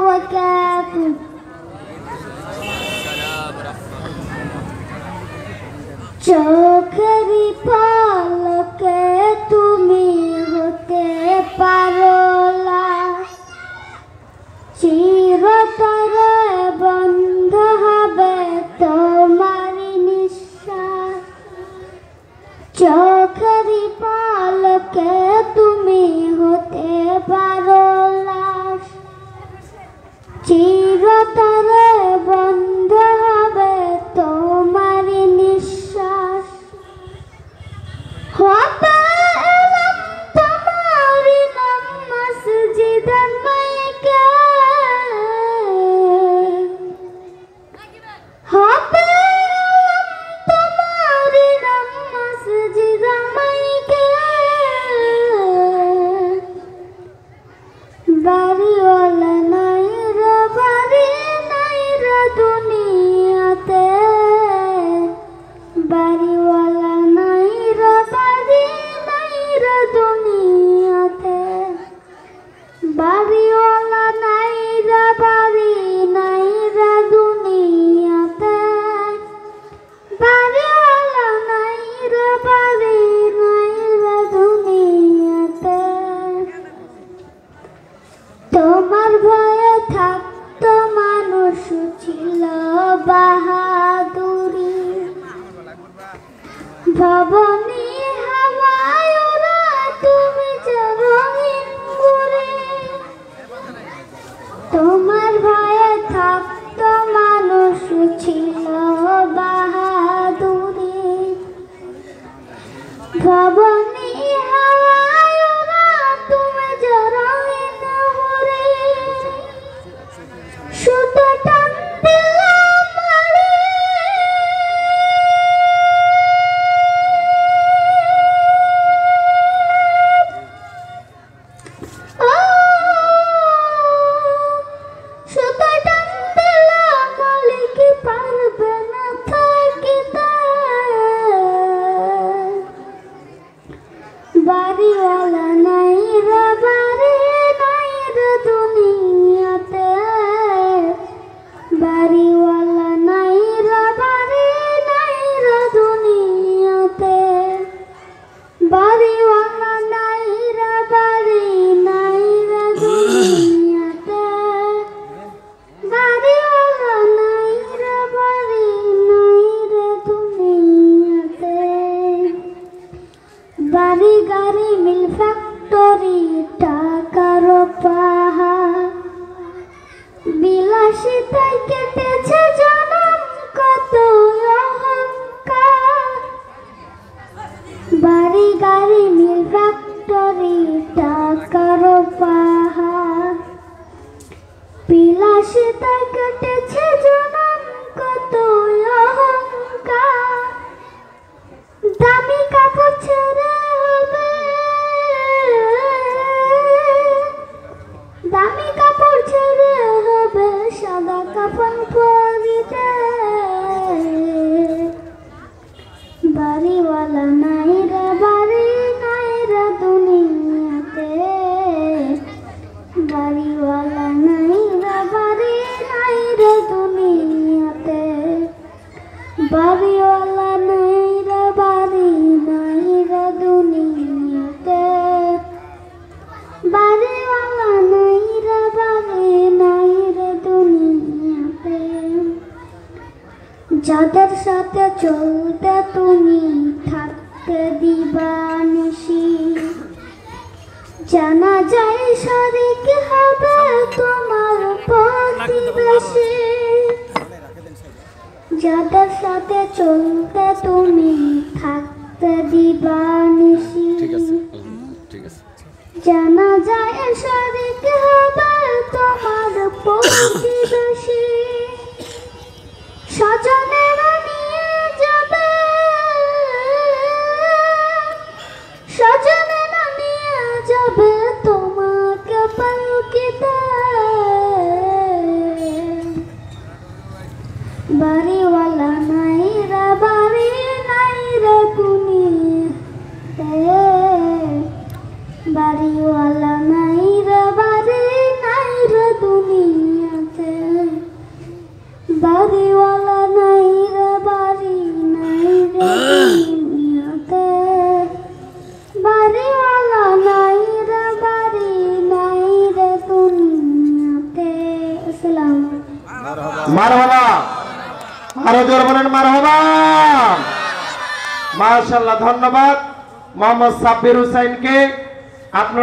وبركاته চোখেরই পলকে তুমি হতে পারো লাশ, চিরতরে বন্ধ হবে তোমারই নিঃশ্বাস। চোখেরই পলকে তুমি হতে পারো লাশ, চিরতরে বন্ধ হবে তোমারই নিঃশ্বাস। হবে এলাম তোমারই নাম মসজিদের মাইকে, হবে এলাম তোমারই নাম মসজিদের মাইকে। বাড়িওয়ালা নাই রে বাড়ি নাই রে দুনিয়াতে, বাড়িওয়ালা নাই রে বাড়ি নাই রে দুনিয়াতে, বাড়িওয়ালা নাই রে বাড়ি নাই রে দুনিয়াতে, বাড়িওয়ালা নাই রে বাড়ি নাই রে দুনিয়াতে। তোমার ভয়ে থাকতো মানুষ ছিল বাহাদুরি, ভবনী হাওয়ায় ওরা তুমি যে রঙিন ঘুরে। তোমার ভয়ে থাকতো মানুষ ছিল বাহাদুরি, ভবনী হাওয়ায় ওরা তুমি যে রঙিন ঘুরে। শুধু টান দিলাম মারে, ও শুধু টান দিলাম মালিক পারবে না থাকিতে। বাড়িওয়ালা নাই রে বাড়ি নাই রে দুনিয়াতে, বাড়িওয়ালা নাই রে বাড়ি নাই রে দুনিয়াতে, বাড়িওয়ালা নাই রে বাড়ি নাই রে দুনিয়াতে, বাড়িওয়ালা নাই রে বাড়ি নাই রে দুনিয়াতে। বাড়ি গাড়ি মিল ফ্যাক্টরি টাকার পাহাড়, বিলাসিতায় কেটেছে জনম কত অহংকার। বাড়ি গাড়ি মিল ফ্যাক্টরি টাকার পাহাড়, বিলাসিতায় কেটেছে জনম কত অহংকার। দামি কাপড় ছেড়ে হবে, দামি কাপড় ছেড়ে হবে সাদা কাফন পরিতে। বাড়িওয়ালা নাই রে বাড়ি নাই রে দুনিয়াতে, বাড়িওয়ালা নাই রে বাড়ি নাই রে দুনিয়াতে, বাড়িওয়ালা নাই রে বাড়ি নাই রে দুনিয়াতে, বাড়িওয়ালা নাই রে বাড়ি নাই রে দুনিয়াতে। যাদের সাথে চলতে তুমি থাকতে দিবানিশি, জানা যায় শরীক হবে তোমার প্রতিবেশী। যাদের সাথে চলতে তুমি থাকতে দিবানিশি, জানা যায় শরীক হবে তোমার প্রতিবেশী। স্বজনেরা নিয়ে যাবে, স্বজনেরা নিয়ে যাবে তোমাকে পালকিতে। বাড়িওয়ালা নাই রে বাড়ি নাই রে দুনিয়াতে, বাড়িওয়ালা নাই রে বাড়ি নাই রে দুনিয়াতে। বাড়িওয়ালা নাই রে বাড়ি নাই রে দুনিয়াতে বাড়িওয়ালা নাই রে বাড়ি নাই রে দুনিয়াতে আসসালামু আলাইকুম মারহাবা আরো জোর বলেন মারহাবা মাশাআল্লাহ ধন্যবাদ মোহাম্মদ সাব্বির হোসেনকে আপনার